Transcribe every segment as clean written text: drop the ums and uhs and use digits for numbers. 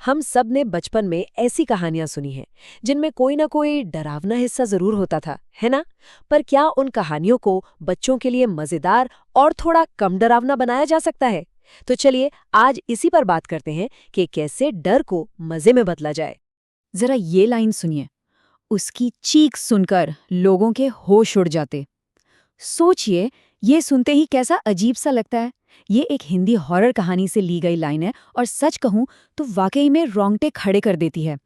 हम सब ने बचपन में ऐसी कहानियां सुनी हैं जिनमें कोई ना कोई डरावना हिस्सा जरूर होता था, है ना? पर क्या उन कहानियों को बच्चों के लिए मजेदार और थोड़ा कम डरावना बनाया जा सकता है? तो चलिए आज इसी पर बात करते हैं कि कैसे डर को मजे में बदला जाए। जरा ये लाइन सुनिए। उसकी चीख सुनकर लोगों के होश उड़ जाते। सोचिए, ये सुनते ही कैसा अजीब सा लगता है। ये एक हिंदी हॉरर कहानी से ली गई लाइन है और सच कहूं तो वाकई में रोंगटे खड़े कर देती है।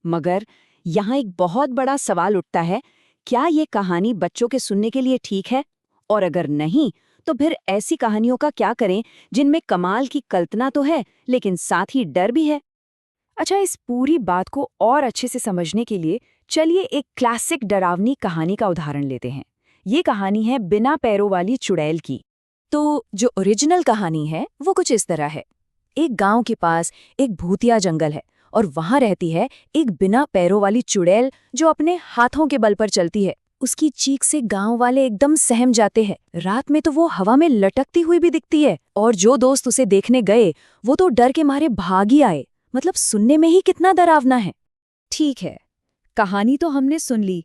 मगर यहाँ एक बहुत बड़ा सवाल उठता है, क्या ये कहानी बच्चों के सुनने के लिए ठीक है? और अगर नहीं, तो फिर ऐसी कहानियों का क्या करें जिनमें कमाल की कल्पना तो है लेकिन साथ ही डर भी है? अच्छा, इस पूरी बात को और अच्छे से समझने के लिए चलिए एक क्लासिक डरावनी कहानी का उदाहरण लेते हैं। ये कहानी है बिना पैरों वाली चुड़ैल की। तो जो ओरिजिनल कहानी है वो कुछ इस तरह है। एक गांव के पास एक भूतिया जंगल है और वहां रहती है एक बिना पैरों वाली चुड़ैल जो अपने हाथों के बल पर चलती है। उसकी चीख से गांव वाले एकदम सहम जाते हैं। रात में तो वो हवा में लटकती हुई भी दिखती है और जो दोस्त उसे देखने गए वो तो डर के मारे भाग ही आए। मतलब सुनने में ही कितना डरावना है। ठीक है, कहानी तो हमने सुन ली।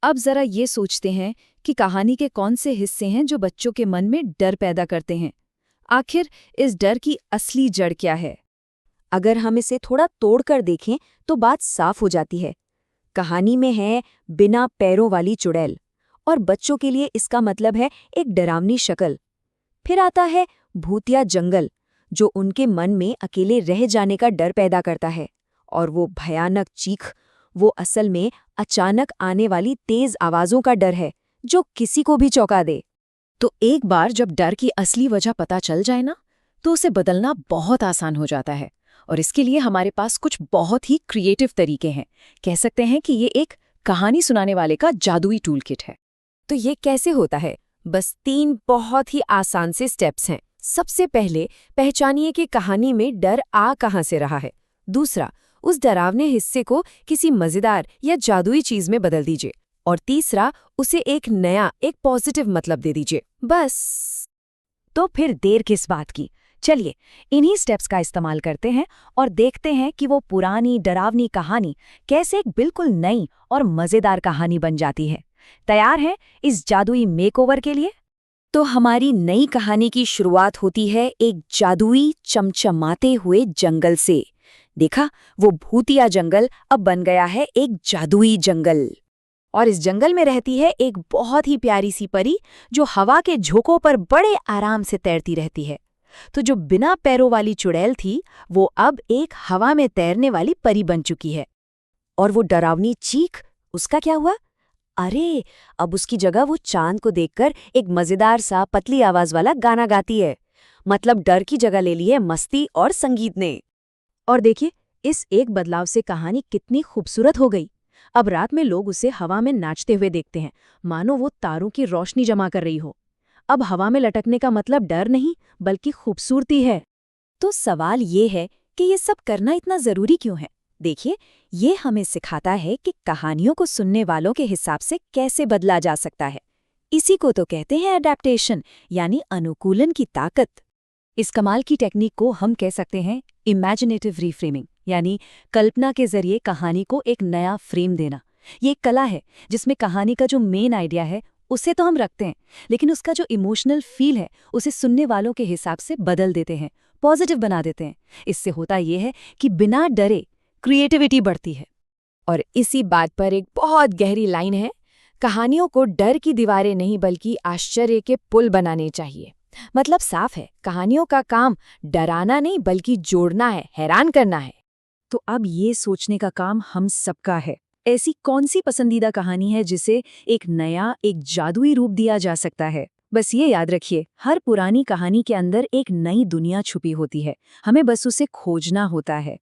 अब जरा ये सोचते हैं कि कहानी के कौन से हिस्से हैं जो बच्चों के मन में डर पैदा करते हैं। आखिर इस डर की असली जड़ क्या है? अगर हम इसे थोड़ा तोड़कर देखें तो बात साफ हो जाती है। कहानी में है बिना पैरों वाली चुड़ैल और बच्चों के लिए इसका मतलब है एक डरावनी शक्ल। फिर आता है भूतिया जंगल जो उनके मन में अकेले रह जाने का डर पैदा करता है, और वो भयानक चीख वो असल में अचानक आने वाली तेज आवाजों का डर है जो किसी को भी चौंका दे। तो एक बार जब डर की असली वजह पता चल जाए ना, तो उसे बदलना बहुत आसान हो जाता है। और इसके लिए हमारे पास कुछ बहुत ही क्रिएटिव तरीके हैं। कह सकते हैं कि ये एक कहानी सुनाने वाले का जादुई टूल किट है। तो ये कैसे होता है? बस 3 बहुत ही आसान से स्टेप्स हैं। सबसे पहले पहचानिए कि कहानी में डर आ कहां से रहा है। दूसरा, उस डरावने हिस्से को किसी मजेदार या जादुई चीज में बदल दीजिए। और तीसरा, उसे एक नया, एक पॉजिटिव मतलब दे दीजिए। बस। तो फिर देर किस बात की? चलिए इन्हीं स्टेप्स का इस्तेमाल करते हैं और देखते हैं कि वो पुरानी डरावनी कहानी कैसे एक बिल्कुल नई और मजेदार कहानी बन जाती है। तैयार हैं इस जादुई मेकओवर के लिए? तो हमारी नई कहानी की शुरुआत होती है एक जादुई चमचमाते हुए जंगल से। देखा, वो भूतिया जंगल अब बन गया है एक जादुई जंगल। और इस जंगल में रहती है एक बहुत ही प्यारी सी परी जो हवा के झोंकों पर बड़े आराम से तैरती रहती है। तो जो बिना पैरों वाली चुड़ैल थी वो अब एक हवा में तैरने वाली परी बन चुकी है। और वो डरावनी चीख, उसका क्या हुआ? अरे, अब उसकी जगह वो चांद को देखकर एक मजेदार सा पतली आवाज वाला गाना गाती है। मतलब डर की जगह ले ली है मस्ती और संगीत ने। और देखिए, इस एक बदलाव से कहानी कितनी खूबसूरत हो गई। अब रात में लोग उसे हवा में नाचते हुए देखते हैं, मानो वो तारों की रोशनी जमा कर रही हो। अब हवा में लटकने का मतलब डर नहीं बल्कि खूबसूरती है। तो सवाल ये है कि ये सब करना इतना जरूरी क्यों है? देखिए, ये हमें सिखाता है कि कहानियों को सुनने वालों के हिसाब से कैसे बदला जा सकता है। इसी को तो कहते हैं अडैप्टेशन, यानी अनुकूलन की ताकत। इस कमाल की टेक्निक को हम कह सकते हैं इमेजिनेटिव रिफ्रेमिंग, यानी कल्पना के जरिए कहानी को एक नया फ्रेम देना। ये एक कला है जिसमें कहानी का जो मेन आइडिया है उसे तो हम रखते हैं, लेकिन उसका जो इमोशनल फील है उसे सुनने वालों के हिसाब से बदल देते हैं, पॉजिटिव बना देते हैं। इससे होता ये है कि बिना डरे क्रिएटिविटी बढ़ती है। और इसी बात पर एक बहुत गहरी लाइन है, कहानियों को डर की दीवारें नहीं बल्कि आश्चर्य के पुल बनाने चाहिए। मतलब साफ है, कहानियों का काम डराना नहीं बल्कि जोड़ना है, हैरान करना है। तो अब ये सोचने का काम हम सबका है। ऐसी कौन सी पसंदीदा कहानी है जिसे एक नया, एक जादुई रूप दिया जा सकता है? बस ये याद रखिए, हर पुरानी कहानी के अंदर एक नई दुनिया छुपी होती है। हमें बस उसे खोजना होता है।